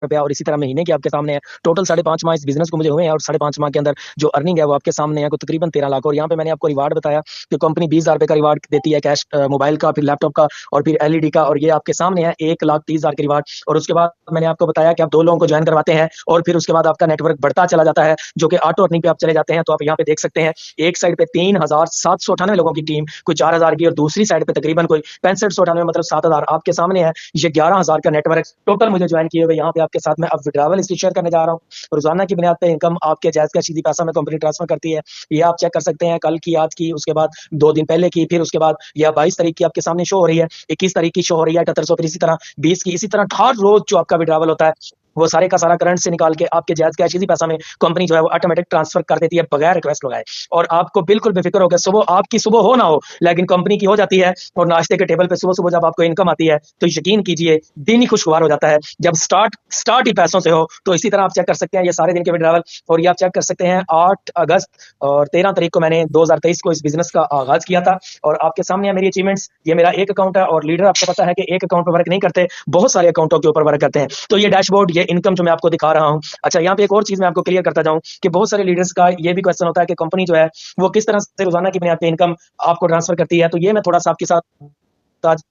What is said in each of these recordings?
रुपया और इसी तरह महीने के आपके सामने है। टोटल 5.5 माह इस बिज़नेस को मुझे हुए हैं और 5.5 माह के अंदर जो अर्निंग है वो आपके सामने है, तकरीबन 13 लाख। और यहाँ पे मैंने आपको रिवार्ड बताया कि कंपनी 20,000 रुपए का रिवार्ड देती है, कैश मोबाइल का, फिर लैपटॉप का और फिर एलईडी का, और ये आपके सामने है 1,30,000 के रिवार्ड। और उसके बाद मैंने आपको बताया कि आप 2 लोगों को ज्वाइन करवाते हैं और फिर उसके बाद आपका नेटवर्क बढ़ता चला जाता है, जो कि ऑटो अर्निंग पे आप चले जाते हैं। तो आप यहाँ पे देख सकते हैं, एक साइड पे 3,798 लोगों की टीम, कोई 4,000 की, और दूसरी साइड पे तकरीबन कोई 6598, मतलब 7,000 आपके सामने है। ये 11,000 का नेटवर्क टोटल मुझे ज्वाइन किए हुए यहाँ पे आपके साथ में अब विड्रावल हिस्ट्री शेयर करने जा रहा हूँ। रोजाना की बुनियाद पे इनकम आपके जायज का सीधी पैसा में कंपनी ट्रांसफर करती है। ये आप चेक कर सकते हैं, कल की, आज की, उसके बाद 2 दिन पहले की, फिर उसके बाद यह 22 तारीख की आपके सामने शो हो रही है, 21 तारीख की शो हो रही है 7800, फिर इसी तरह 20 की, इसी तरह हर रोज जो आपका विड्रावल होता है वो सारे का सारा करंट से निकाल के आपके जायज कैश इसी पैसा में कंपनी जो है वो ऑटोमेटिक ट्रांसफर कर देती है बगैर रिक्वेस्ट लगाए। और आपको बिल्कुल बेफिक्र होकर, सुबह आपकी सुबह हो ना हो लेकिन कंपनी की हो जाती है, और नाश्ते के टेबल पे सुबह सुबह जब आपको इनकम आती है तो यकीन कीजिए दिन ही खुशगवार हो जाता है। जब स्टार्ट ही पैसों से हो, तो इसी तरह आप चेक कर सकते हैं ये सारे दिन के विड्रावल। और ये आप चेक कर सकते हैं 8 अगस्त और 13 तारीख को मैंने 2023 को इस बिजनेस का आगाज किया था। और आपके सामने है मेरी अचीवमेंट्स। ये मेरा एक अकाउंट है, और लीडर आपको पता है कि एक अकाउंट पर वर्क नहीं करते, बहुत सारे अकाउंटों के ऊपर वर्क करते हैं। तो ये डैशबोर्ड, ये इनकम जो मैं आपको दिखा रहा हूं। अच्छा, यहाँ पे एक और चीज मैं आपको क्लियर करता जाऊं कि बहुत सारे लीडर्स का ये भी क्वेश्चन होता है कि कंपनी जो है वो किस तरह से रोजाना की बुनियाद पे इनकम आपको ट्रांसफर करती है। तो ये मैं थोड़ा सा आपके साथ आज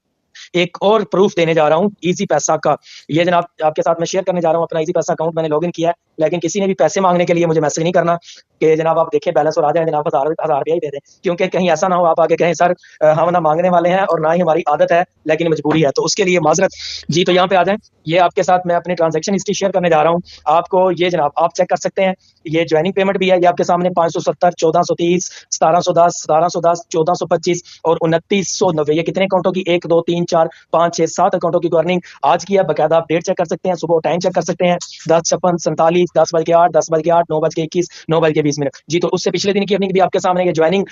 एक और प्रूफ देने जा रहा हूँ इजी पैसा का। ये जनाब आपके साथ मैं शेयर करने जा रहा हूँ अपना इजी पैसा अकाउंट। मैंने लॉगिन किया है, लेकिन किसी ने भी पैसे मांगने के लिए मुझे मैसेज नहीं करना कि जनाब आप देखें बैलेंस और आ जाए, जनाब 1000 रुपया ही दे दें, क्योंकि कहीं ऐसा ना हो आप आगे कहें सर हम ना मांगने वाले हैं और ना ही हमारी आदत है लेकिन मजबूरी है, तो उसके लिए माजरत। जी, तो यहाँ पे आ जाए। ये आपके साथ मैं अपनी ट्रांजेक्शन हिस्ट्री शेयर करने जा रहा हूँ आपको। ये जनाब आप चेक कर सकते हैं, ये ज्वाइनिंग पेमेंट भी है, ये आपके सामने 570, 1430, 1710, 1710, 1425 और 2990। ये कितने अकाउंटों की, 1 2 3 4 5 6 7 अकाउंटों की अर्निंग आज की है। बकायदा आप डेट चेक कर सकते हैं, सुबह टाइम चेक कर सकते हैं, 10:56, 10:47, 10:08, 9:21, 9:20। जी, तो उससे पिछले दिन की अर्निंग भी आपके सामने, ये ज्वाइनिंग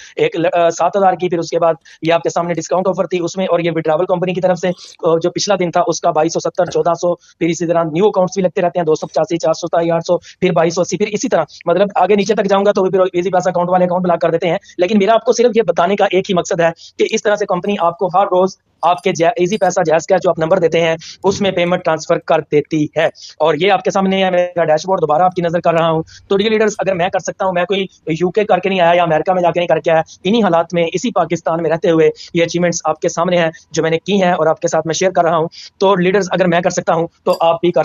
7,000 की, फिर उसके बाद ये आपके सामने डिस्काउंट ऑफर थी उसमें, और ये विड्रावल कंपनी की तरफ से जो पिछला दिन था उसका 2270, 1400, फिर इसी तरह न्यू अकाउंट्स भी लगते रहते हैं, 285, 427, 800, फिर 2280, फिर इसी तरह मतलब आगे नीचे तक जाऊंगा तो फिर इजी पैसा अकाउंट वाले अकाउंट ब्लॉक कर देते हैं। लेकिन मेरा आपको सिर्फ ये बताने का एक ही मकसद है कि इस तरह से कंपनी आपको हर रोज आपके इजी पैसा जायज कैश जो आप नंबर देते हैं उसमें पेमेंट ट्रांसफर कर देती है। और ये आपके सामने है मेरा डैशबोर्ड, दोबारा आपकी नजर कर रहा हूं। तो डियर लीडर्स, अगर मैं कर सकता हूं, मैं कोई यूके करके नहीं आया या अमेरिका में जाके नहीं करके आया, इन्हीं हालात में इसी पाकिस्तान में रहते हुए ये अचीवमेंट्स आपके सामने हैं जो मैंने की हैं और आपके साथ मैं शेयर कर रहा हूं। तो लीडर्स, अगर मैं कर सकता हूं तो आप भी कर सकते हैं।